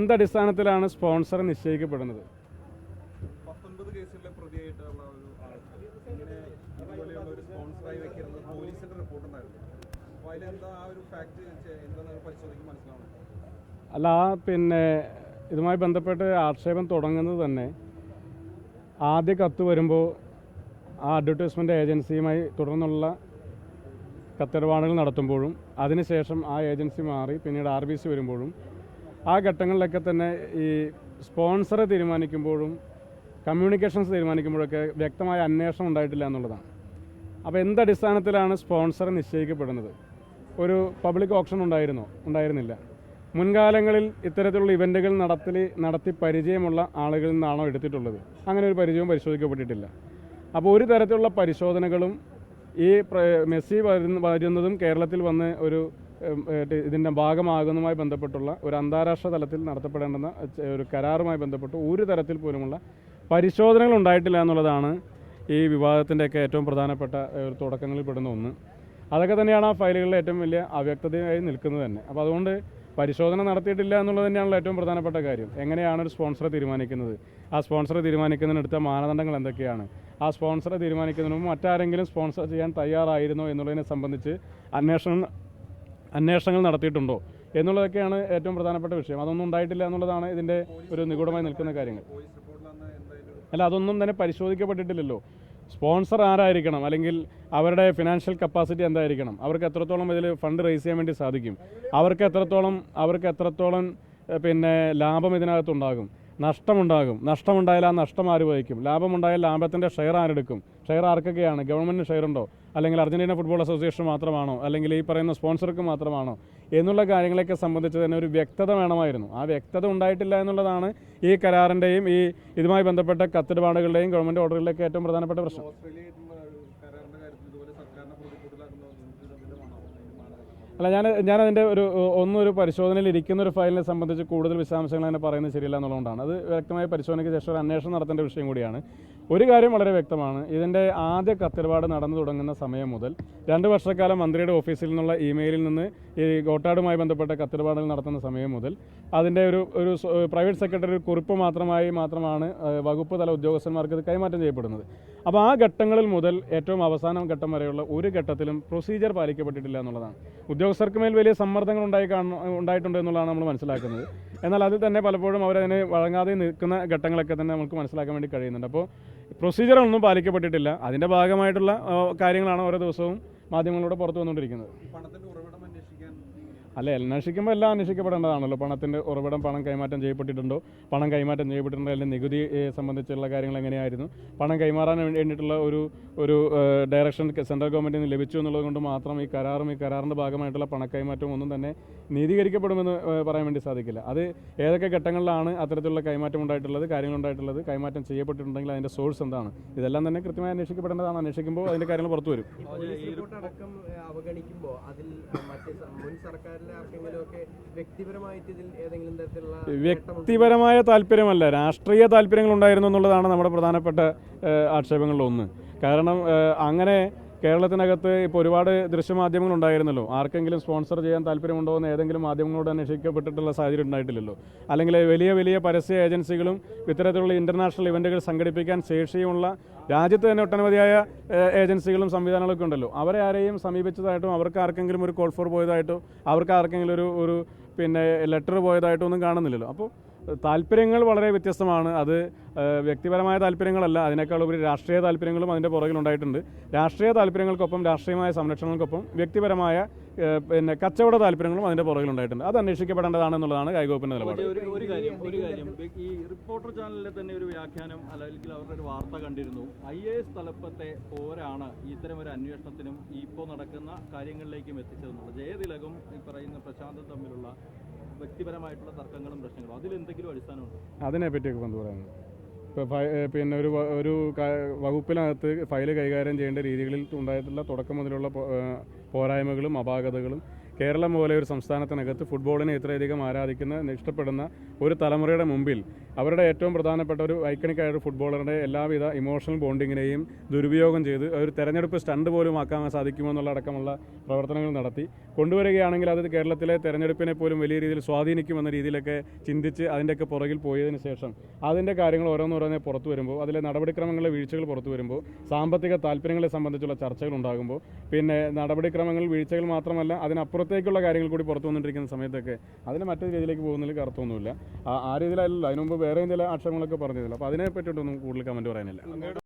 എന്തടിസ്ഥാനത്തിലാണ് sponsor നിശ്ചയിക്കപ്പെടുന്നത്? 19 കേസുകളിലെ പ്രതിയായിട്ടുള്ള ഒരു ആൾക്ക് ഇങ്ങനെ ഇതുപോലെയുള്ള ഒരു സ്പോൺസറായി വെക്കുന്നത് പോലീസിന്റെ റിപ്പോർട്ടുണ്ടായിരുന്നു. അപ്പോൾ അതിലെന്താ ആ ഒരു ഫാക്ട് എന്താണെന്ന് പരിശോധിക്കും മനസ്സിലാവണം. അല്ല, ഇതുമായി ബന്ധപ്പെട്ട് ആക്ഷേപം തുടങ്ങുന്നത് തന്നെ ആദ്യ കത്ത് വരുമ്പോൾ ആ അഡ്വർടൈസ്മെൻറ്റ് ഏജൻസിയുമായി തുടർന്നുള്ള കത്തിടപാടുകൾ നടത്തുമ്പോഴും അതിനുശേഷം ആ ഏജൻസി മാറി പിന്നീട് RBC വരുമ്പോഴും ആ ഘട്ടങ്ങളിലൊക്കെ തന്നെ ഈ സ്പോൺസറെ തീരുമാനിക്കുമ്പോഴും കമ്മ്യൂണിക്കേഷൻസ് തീരുമാനിക്കുമ്പോഴൊക്കെ വ്യക്തമായ അന്വേഷണം ഉണ്ടായിട്ടില്ല എന്നുള്ളതാണ്. അപ്പോൾ എന്തടിസ്ഥാനത്തിലാണ് സ്പോൺസർ നിശ്ചയിക്കപ്പെടുന്നത്? ഒരു പബ്ലിക് ഓപ്ഷൻ ഉണ്ടായിരുന്നില്ല. മുൻകാലങ്ങളിൽ ഇത്തരത്തിലുള്ള ഇവൻറ്റുകൾ നടത്തി പരിചയമുള്ള ആളുകളിൽ നിന്നാണോ എടുത്തിട്ടുള്ളത്? അങ്ങനെ ഒരു പരിചയവും പരിശോധിക്കപ്പെട്ടിട്ടില്ല. അപ്പോൾ ഒരു തരത്തിലുള്ള പരിശോധനകളും ഈ മെസ്സി വരുന്നതും കേരളത്തിൽ വന്ന് ഇതിൻ്റെ ഭാഗമാകുന്നതുമായി ബന്ധപ്പെട്ടുള്ള ഒരു അന്താരാഷ്ട്ര തലത്തിൽ നടത്തപ്പെടേണ്ടുന്ന ഒരു കരാറുമായി ബന്ധപ്പെട്ട് ഒരു തരത്തിൽ പോലുമുള്ള പരിശോധനകൾ ഉണ്ടായിട്ടില്ല എന്നുള്ളതാണ് ഈ വിവാദത്തിൻ്റെയൊക്കെ ഏറ്റവും പ്രധാനപ്പെട്ട ഒരു തുടക്കങ്ങളിൽ പെടുന്ന ഒന്ന്. അതൊക്കെ തന്നെയാണ് ആ ഫയലുകളിലെ ഏറ്റവും വലിയ അവ്യക്തതയായി നിൽക്കുന്നത് തന്നെ. അപ്പോൾ അതുകൊണ്ട് പരിശോധന നടത്തിയിട്ടില്ല എന്നുള്ളത് തന്നെയാണല്ലോ ഏറ്റവും പ്രധാനപ്പെട്ട കാര്യം. എങ്ങനെയാണ് ഒരു സ്പോൺസറെ തീരുമാനിക്കുന്നത്? ആ സ്പോൺസറെ തീരുമാനിക്കുന്നതിനെടുത്ത മാനദണ്ഡങ്ങൾ എന്തൊക്കെയാണ്? ആ സ്പോൺസറെ തീരുമാനിക്കുന്നതിന് മുമ്പ് മറ്റാരെങ്കിലും സ്പോൺസർ ചെയ്യാൻ തയ്യാറായിരുന്നോ എന്നുള്ളതിനെ സംബന്ധിച്ച് അന്വേഷണങ്ങൾ നടത്തിയിട്ടുണ്ടോ എന്നുള്ളതൊക്കെയാണ് ഏറ്റവും പ്രധാനപ്പെട്ട വിഷയം. അതൊന്നും ഉണ്ടായിട്ടില്ല എന്നുള്ളതാണ് ഇതിൻ്റെ ഒരു നിഗൂഢമായി നിൽക്കുന്ന കാര്യങ്ങൾ. അല്ല, അതൊന്നും തന്നെ പരിശോധിക്കപ്പെട്ടിട്ടില്ലല്ലോ. സ്പോൺസർ ആരായിരിക്കണം, അല്ലെങ്കിൽ അവരുടെ ഫിനാൻഷ്യൽ കപ്പാസിറ്റി എന്തായിരിക്കണം, അവർക്ക് എത്രത്തോളം ഇതിൽ ഫണ്ട് റേസ് ചെയ്യാൻ വേണ്ടി സാധിക്കും, അവർക്ക് എത്രത്തോളം ലാഭം ഇതിനകത്തുണ്ടാകും, നഷ്ടമുണ്ടായാൽ ആ നഷ്ടം ആര് വഹിക്കും, ലാഭമുണ്ടായാൽ ലാഭത്തിൻ്റെ ഷെയർ ആരെടുക്കും, ഷെയർ ആർക്കൊക്കെയാണ്, ഗവൺമെൻറ്റിന് ഷെയർ ഉണ്ടോ, അല്ലെങ്കിൽ അർജൻറ്റീന ഫുട്ബോൾ അസോസിയേഷൻ മാത്രമാണോ, അല്ലെങ്കിൽ ഈ പറയുന്ന സ്പോൺസർക്ക് മാത്രമാണോ എന്നുള്ള കാര്യങ്ങളെയൊക്കെ സംബന്ധിച്ച് തന്നെ ഒരു വ്യക്തത വേണമായിരുന്നു. ആ വ്യക്തത ഉണ്ടായിട്ടില്ല എന്നുള്ളതാണ് ഈ കരാറിൻ്റെയും ഇതുമായി ബന്ധപ്പെട്ട കത്തിടപാടുകളുടെയും ഗവൺമെൻറ് ഓർഡറുകളിലേക്ക് ഏറ്റവും പ്രധാനപ്പെട്ട പ്രശ്നം. അല്ല, ഞാനതിൻ്റെ ഒരു പരിശോധനയിൽ ഇരിക്കുന്ന ഒരു ഫയലിനെ സംബന്ധിച്ച് കൂടുതൽ വിശദാംശങ്ങൾ അങ്ങനെ പറയുന്നത് ശരിയല്ല എന്നുള്ളതുകൊണ്ടാണ്. അത് വ്യക്തമായ പരിശോധനയ്ക്ക് ശേഷം ഒരു അന്വേഷണം നടത്തേണ്ട വിഷയം കൂടിയാണ്. ഒരു കാര്യം വളരെ വ്യക്തമാണ്. ഇതിൻ്റെ ആദ്യ കത്തിടപാട് നടന്നു തുടങ്ങുന്ന സമയം മുതൽ 2 വർഷക്കാലം മന്ത്രിയുടെ ഓഫീസിൽ നിന്നുള്ള ഇമെയിലിൽ നിന്ന് ഈ ഗോട്ടാടുമായി ബന്ധപ്പെട്ട കത്തിടപാടുകൾ നടത്തുന്ന സമയം മുതൽ അതിൻ്റെ ഒരു പ്രൈവറ്റ് സെക്രട്ടറി ഒരു കുറിപ്പ് മാത്രമാണ് വകുപ്പ് തല ഉദ്യോഗസ്ഥന്മാർക്ക് ഇത് കൈമാറ്റം ചെയ്യപ്പെടുന്നത്. അപ്പോൾ ആ ഘട്ടങ്ങളിൽ മുതൽ ഏറ്റവും അവസാനം ഘട്ടം വരെയുള്ള ഒരു ഘട്ടത്തിലും പ്രൊസീജിയർ പാലിക്കപ്പെട്ടിട്ടില്ല എന്നുള്ളതാണ്. ഉദ്യോഗസ്ഥർക്ക് മേൽ വലിയ സമ്മർദ്ദങ്ങൾ ഉണ്ടായിട്ടുണ്ട് എന്നുള്ളതാണ് നമ്മൾ മനസ്സിലാക്കുന്നത്. എന്നാൽ അതിൽ തന്നെ പലപ്പോഴും അവരതിന് വഴങ്ങാതെ നിൽക്കുന്ന ഘട്ടങ്ങളൊക്കെ തന്നെ നമുക്ക് മനസ്സിലാക്കാൻ വേണ്ടി കഴിയുന്നുണ്ട്. അപ്പോൾ പ്രൊസീജിയറൊന്നും പാലിക്കപ്പെട്ടിട്ടില്ല. അതിൻ്റെ ഭാഗമായിട്ടുള്ള കാര്യങ്ങളാണ് ഓരോ ദിവസവും മാധ്യമങ്ങളിലൂടെ പുറത്തു വന്നുകൊണ്ടിരിക്കുന്നത്. അന്വേഷിക്കുമ്പോൾ എല്ലാം അന്വേഷിക്കപ്പെടേണ്ടതാണല്ലോ. പണത്തിൻ്റെ ഉറവിടം, പണം കൈമാറ്റം ചെയ്യപ്പെട്ടിട്ടുണ്ടോ, അല്ലെങ്കിൽ നികുതി സംബന്ധിച്ചുള്ള കാര്യങ്ങൾ എങ്ങനെയായിരുന്നു, പണം കൈമാറാൻ വേണ്ടിയിട്ടുള്ള ഒരു ഡയറക്ഷൻ സെൻട്രൽ ഗവൺമെൻറ്റിൽ നിന്ന് ലഭിച്ചു എന്നുള്ളത് കൊണ്ട് മാത്രം ഈ കരാറിൻ്റെ ഭാഗമായിട്ടുള്ള പണക്കൈമാറ്റവും ഒന്നും തന്നെ നീതീകരിക്കപ്പെടുമെന്ന് പറയാൻ വേണ്ടി സാധിക്കില്ല. അത് ഏതൊക്കെ ഘട്ടങ്ങളിലാണ് അത്തരത്തിലുള്ള കൈമാറ്റം ഉണ്ടായിട്ടുള്ളത്, കാര്യങ്ങളുണ്ടായിട്ടുള്ളത്, കൈമാറ്റം ചെയ്യപ്പെട്ടിട്ടുണ്ടെങ്കിൽ അതിൻ്റെ സോഴ്സ് എന്താണ്, ഇതെല്ലാം തന്നെ കൃത്യമായി അന്വേഷിക്കപ്പെടേണ്ടതാണ്. അന്വേഷിക്കുമ്പോൾ അതിൻ്റെ കാര്യങ്ങൾ പുറത്തു വരും. വ്യക്തിപരമായ താല്പര്യമല്ല, രാഷ്ട്രീയ താല്പര്യങ്ങൾ ഉണ്ടായിരുന്നു എന്നുള്ളതാണ് നമ്മുടെ പ്രധാനപ്പെട്ട ആക്ഷേപങ്ങളിലൊന്ന്. കാരണം അങ്ങനെ കേരളത്തിനകത്ത് ഇപ്പോൾ ഒരുപാട് ദൃശ്യമാധ്യമങ്ങൾ ഉണ്ടായിരുന്നല്ലോ. ആർക്കെങ്കിലും സ്പോൺസർ ചെയ്യാൻ താല്പര്യമുണ്ടോ എന്ന് ഏതെങ്കിലും മാധ്യമങ്ങളോട് അന്വേഷിക്കപ്പെട്ടിട്ടുള്ള സാഹചര്യം ഉണ്ടായിട്ടില്ലല്ലോ. അല്ലെങ്കിൽ വലിയ പരസ്യ ഏജൻസികളും ഇത്തരത്തിലുള്ള ഇൻ്റർനാഷണൽ ഇവൻറ്റുകൾ സംഘടിപ്പിക്കാൻ ശേഷിയുമുള്ള രാജ്യത്ത് തന്നെ ഒട്ടനവധിയായ ഏജൻസികളും സംവിധാനങ്ങളൊക്കെ ഉണ്ടല്ലോ. അവരെ ആരെയും സമീപിച്ചതായിട്ടും അവർക്ക് ആർക്കെങ്കിലും ഒരു കോൾ ഫോർ പോയതായിട്ടോ അവർക്ക് ആർക്കെങ്കിലും ഒരു ലെറ്റർ പോയതായിട്ടോ ഒന്നും കാണുന്നില്ലല്ലോ. അപ്പോൾ താല്പര്യങ്ങൾ വളരെ വ്യത്യസ്തമാണ്. അത് വ്യക്തിപരമായ താല്പര്യങ്ങളല്ല, അതിനേക്കാൾ ഉപരി രാഷ്ട്രീയ താല്പര്യങ്ങളും അതിൻ്റെ പുറകിലുണ്ടായിട്ടുണ്ട്. രാഷ്ട്രീയ താല്പര്യങ്ങൾക്കൊപ്പം, രാഷ്ട്രീയമായ സംരക്ഷണങ്ങൾക്കൊപ്പം വ്യക്തിപരമായ കച്ചവട താല്പര്യങ്ങളും അതിൻ്റെ പുറകിലുണ്ടായിട്ടുണ്ട്. അത് അന്വേഷിക്കപ്പെടേണ്ടതാണെന്നുള്ളതാണ് കായികവകുപ്പിൻ്റെ നിലപാട്. ഒരു കാര്യം ഈ റിപ്പോർട്ടർ ചാനലിലെ തന്നെ ഒരു വ്യാഖ്യാനം, അല്ലെങ്കിൽ അവരുടെ ഒരു വാർത്ത കണ്ടിരുന്നു, IAS തലപ്പത്തെ പോരാണ് ഇത്തരം ഒരു അന്വേഷണത്തിനും ഇപ്പോൾ നടക്കുന്ന കാര്യങ്ങളിലേക്കും എത്തിച്ചതെന്നുള്ളത്. ജയതിലകും ഈ പറയുന്ന പ്രശാന്തും തമ്മിലുള്ള വ്യക്തിപരമായിട്ടുള്ള തർക്കങ്ങളും പ്രശ്നങ്ങളും അതിലെന്തെങ്കിലും അടിസ്ഥാനമുണ്ടോ? അതിനെപ്പറ്റിയൊക്കെ പറയാനുണ്ട്. ഇപ്പോൾ ഒരു വകുപ്പിനകത്ത് ഫയൽ കൈകാര്യം ചെയ്യേണ്ട രീതികളിൽ ഉണ്ടായിട്ടുള്ള തുടക്കം മുതലുള്ള പോരായ്മകളും അപാകതകളും കേരളം പോലെ ഒരു സംസ്ഥാനത്തിനകത്ത് ഫുട്ബോളിനെ ഇത്രയധികം ആരാധിക്കുന്ന ഇഷ്ടപ്പെടുന്ന ഒരു തലമുറയുടെ മുമ്പിൽ അവരുടെ ഏറ്റവും പ്രധാനപ്പെട്ട ഒരു ഐക്കണിക്കായ ഒരു ഫുട്ബോളറുടെ എല്ലാവിധ ഇമോഷണൽ ബോണ്ടിങ്ങിനെയും ദുരുപയോഗം ചെയ്ത് ഒരു തെരഞ്ഞെടുപ്പ് സ്റ്റണ്ട് പോലും ആക്കാൻ സാധിക്കുമോ എന്നുള്ള അടക്കമുള്ള പ്രവർത്തനങ്ങൾ നടത്തി കൊണ്ടുവരികയാണെങ്കിൽ അത് കേരളത്തിലെ തെരഞ്ഞെടുപ്പിനെ പോലും വലിയ രീതിയിൽ സ്വാധീനിക്കുമെന്ന രീതിയിലൊക്കെ ചിന്തിച്ച് അതിൻ്റെയൊക്കെ പുറകിൽ പോയതിനു ശേഷം അതിൻ്റെ കാര്യങ്ങൾ ഓരോന്നോരോന്നെ പുറത്തു വരുമ്പോൾ അതിലെ നടപടിക്രമങ്ങളിലെ വീഴ്ചകൾ പുറത്തു വരുമ്പോൾ സാമ്പത്തിക താല്പര്യങ്ങളെ സംബന്ധിച്ചുള്ള ചർച്ചകൾ ഉണ്ടാകുമ്പോൾ പിന്നെ നടപടിക്രമങ്ങളിൽ വീഴ്ചകൾ മാത്രമല്ല അതിനപ്പുറത്തേക്കുള്ള കാര്യങ്ങൾ കൂടി പുറത്തു വന്നിട്ടിരിക്കുന്ന സമയത്തൊക്കെ അതിന് മറ്റൊരു രീതിയിലേക്ക് പോകുന്നതിൽ കറുത്തൊന്നുമില്ല. ആ രീതിയിലല്ല, അതിനു മുമ്പ് വേറെ എന്തെങ്കിലും ആക്ഷേപങ്ങളൊക്കെ പറഞ്ഞിരുന്നില്ല. അപ്പോൾ അതിനെ പറ്റിയിട്ടൊന്നും കൂടുതൽ കമൻറ്റ് പറയാനില്ല.